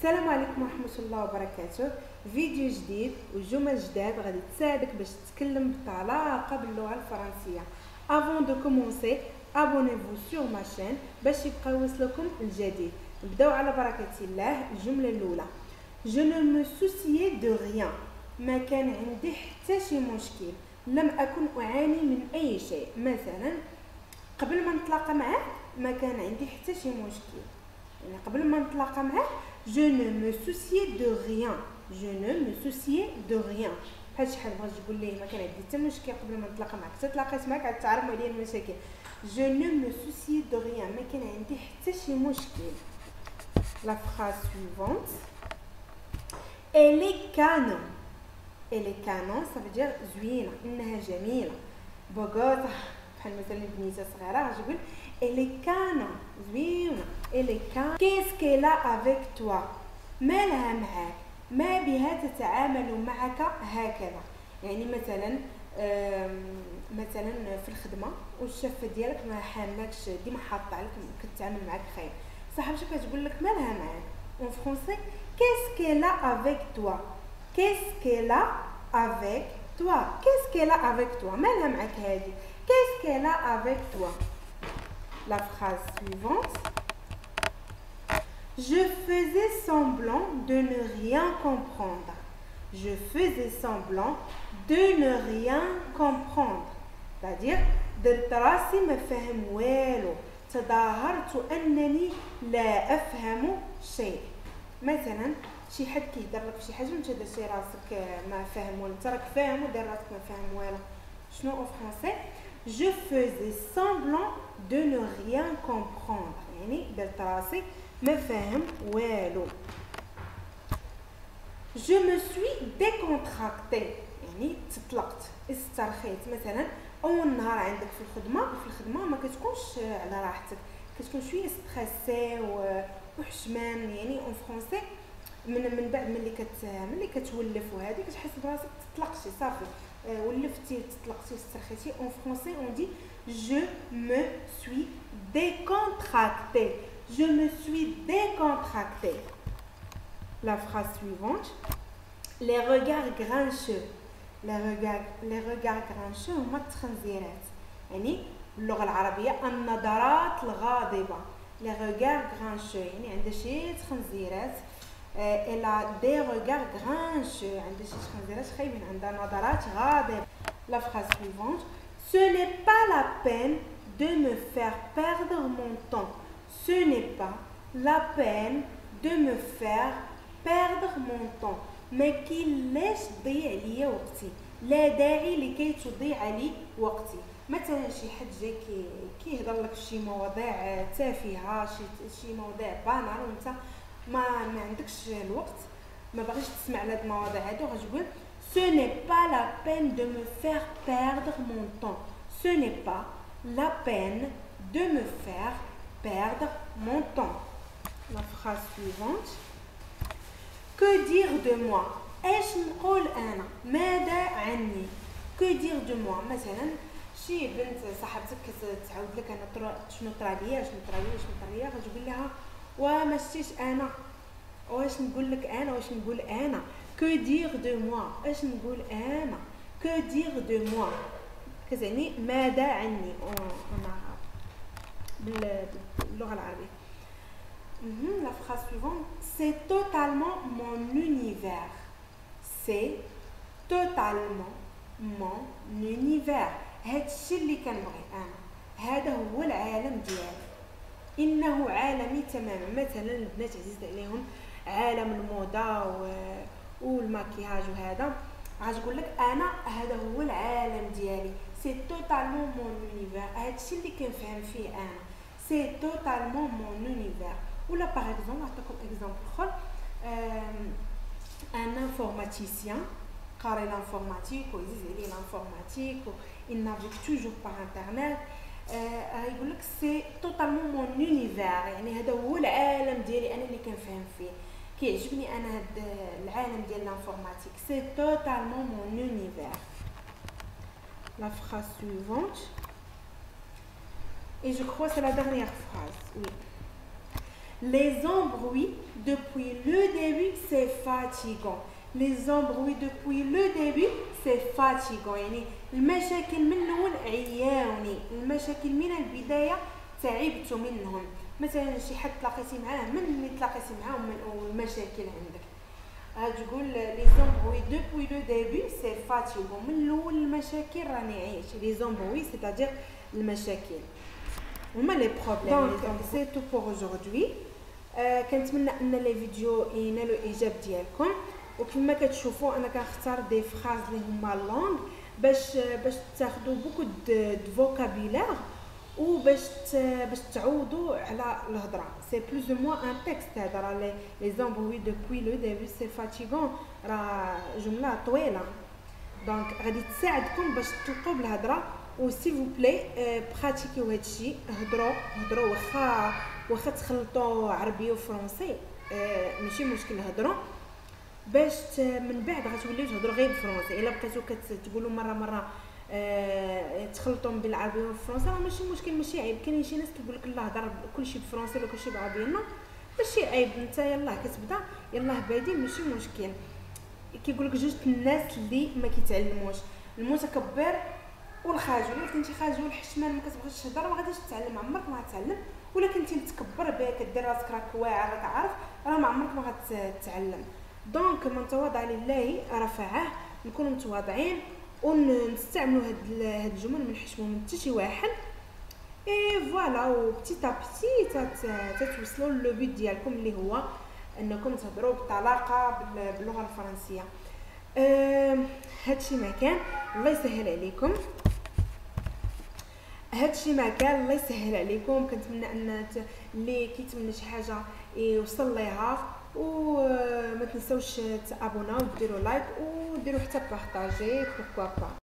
السلام عليكم ورحمة الله وبركاته. فيديو جديد وجمل جداد غادي تساعدك باش تتكلم بطلاقة باللغة الفرنسية. avant de commencer abonnez-vous sur ma chaîne باش يبقى يوصلكم الجديد. نبداو على بركة الله. الجملة الأولى je ne me souciais de rien، ما كان عندي حتى شي مشكل، لم أكن أعاني من أي شيء. مثلا قبل ما نتلاقى معاه ما كان عندي حتى شي مشكل، يعني قبل ما نتلاقى معاه je ne me souciais de rien، je ne me souciais de rien. بحال شحال بغات تقول ليه ما كان عندي حتى مشكل قبل ما نتلاقى معاك، حتى تلاقيت معاك عاد تعرف عليا المشاكل. je ne me souciais de rien، ما كان عندي حتى شي مشكل. la phrase suivante elle est canon، elle est canon ça veut dire زوينه، انها جميله بوغوطه، بحال مثلا البنيته صغيره غتقول elle est canon زوينه. elle est canon. qu'est-ce qu'elle a avec toi، ما لها معاك، ما بها تتعامل معك هكذا. يعني مثلا في الخدمه والشافه ديالك ما حاماكش، ديما حاطه عليك، كتعامل معاك خير، صاحبتك كتقول لك ما لها معاك. en français qu'est-ce qu'elle a avec toi، qu'est-ce qu'elle a avec toi، qu'est-ce qu'elle a avec toi، ما لها معاك هذه، qu'est-ce qu'elle a avec toi. la phrase suivante je faisais semblant de ne rien comprendre، je faisais semblant de ne rien comprendre، c'est-à-dire درت راسي ما فاهم والو، تظاهرت أنني لا أفهم شيء. مثلا شي حد كيهضر لك فشي حاجه وانت درتي راسك ما فاهم والو، انت راك فاهم ودير راسك ما فاهم والو. شنو او فرونسي je faisais semblant de ne rien comprendre، يعني درت راسي ما فاهم والو. je me suis décontractée، يعني تطلقت، استرخيت. مثلا اول نهار عندك في الخدمه ما كتكونش على راحتك، كتكون شويه ستريسي وحشمان. يعني اون فرونسي من بعد ملي كتولف وهذه كتحس براسك تطلقتي صافي، ولفتي تطلقتي استرخيتي. اون فرونسي اون دي je me suis décontractée، je me suis décontractée. la phrase suivante les regards grincheux، les regards grincheux هما التخنزيرات، يعني باللغه العربيه النظرات الغاضبه. les regards grincheux يعني عندها شي تخنزيرات، elle a des regards grincheux، عندها شي تخنزيرات خايبين، عندها نظرات غاضبه. la phrase suivante ce n'est pas la peine de me faire perdre mon temps، ce n'est pas la peine de me faire perdre mon temps، ما كاينلاش تضيع ليا وقتي، لا داعي لكي تضيع لي وقتي. مثلا شي حد جاي كيهضر لك شي مواضيع تافهه، شي مواضيع بانال، وانت ما عندكش الوقت، ما باغيش تسمع على هاد المواضيع هادو، غتقول ce n'est pas la peine de me faire perdre mon temps، ce n'est pas la peine de me faire perdre mon temps. la phrase suivante que dire de moi، ايش نقول انا، ماذا عني. que dire de moi مثلا شي بنت صاحبتك كتعاود لك انا شنو طرا ليا غتقول لها وما شتيش انا، واش نقول لك انا، واش نقول انا. que dire de moi ايش نقول انا، que dire de moi كتعني ماذا عني باللغه العربيه. la phrase suivante c'est totalement mon univers، c'est totalement mon univers، هادشي اللي كنبغي انا، هذا هو العالم ديالي، انه عالمي تماما. مثلا البنات عزيز عليهم عالم الموضه والماكياج وهذا، غتقول لك انا هذا هو العالم ديالي، سي توتالمون مون اونيفير، هادشي اللي كنفهم فيه انا، سي توتالمون مون اونيفير. ولا باغ اكزومبل نعطيكم اكزومبل اخر، ان انفورماتيسيان قاري لانفورماتيك وعزيز عليه لانفورماتيك il navigue toujours par internet، يقول لك سي توتالمون مون اونيفير، يعني هذا هو العالم ديالي انا اللي كنفهم فيه، كيعجبني انا هذا العالم ديال لانفورماتيك، سي توتالمون مون اونيفير. la phrase suivante et je crois c'est la dernière phrase oui Les embrouilles depuis le début c'est fatigant. Les embrouilles depuis le début c'est fatigant. يعني المشاكل من الاول عياوني، المشاكل من البدايه تعبت منهم. مثلا شي حد تلاقيتي معاه، من اللي تلاقيتي معاه من الاول مشاكل عندك، تقول لي زومبوي دوبوي لو ديبي سي فاتيغون، من الاول المشاكل راني عايش. لي زومبوي سيتادير المشاكل هما لي بروبليم. دونك سي تو بور اجوردي. كنتمنى ان لي فيديو ينالوا الاعجاب ديالكم، وكما كتشوفوا انا كنختار دي فراز اللي هما لونغ باش تاخذوا بوكو د فوكابيلار وباش تعودوا على الهضره. سي بلوز او موان ان تكست هذا، راه لي زومبوي دوبوي لو ديبي سي فاتيغون، راه جمله طويله. دونك غادي تساعدكم باش تلقاو بالهضره. و سيل فو بلاي براتيكيو هادشي، هضروا واخا تخلطوا عربيه وفرنسي ماشي مشكل، هضروا باش من بعد غتوليو تهضروا غير بالفرنسي. الا بقيتو كتقولوا مره تخلطوا بين العربيه والفرنسي راه ماشي مشكل، ماشي عيب. كاينين شي ناس كيقول لك لا هضر كلشي بالفرنسي ولا كلشي بالعربيه، نو ماشي عيب. انت يلاه كتبدا يلاه بادي ماشي مشكل. كيقول لك جوج الناس اللي ما كيتعلموش، المتكبر والخجول. الا كنتي خجول حشمان ما كتبغيش تهضر ما غاديش تتعلم، عمرك ما غتعلم. ولا كنتي متكبر بها كدير راسك راك واعر راك عارف، راه ما عمرك ما غتتعلم. دونك من تواضع لله رفعه. نكونوا متواضعين ونستعملوا هاد الجمل ما نحشموا من حتى شي واحد. اي فوالا، و بتي تابتي تتوصلوا لو بيت ديالكم اللي هو انكم تهضروا بطلاقه باللغه الفرنسيه. هادشي ما كان، الله يسهل عليكم. هادشي ما كان، الله يسهل عليكم. كنتمنى ان اللي كيتمنى شي حاجه يوصل ليها، وما تنسوش تابوناو وديروا لايك وديروا حتى بارطاجي بوركوا با.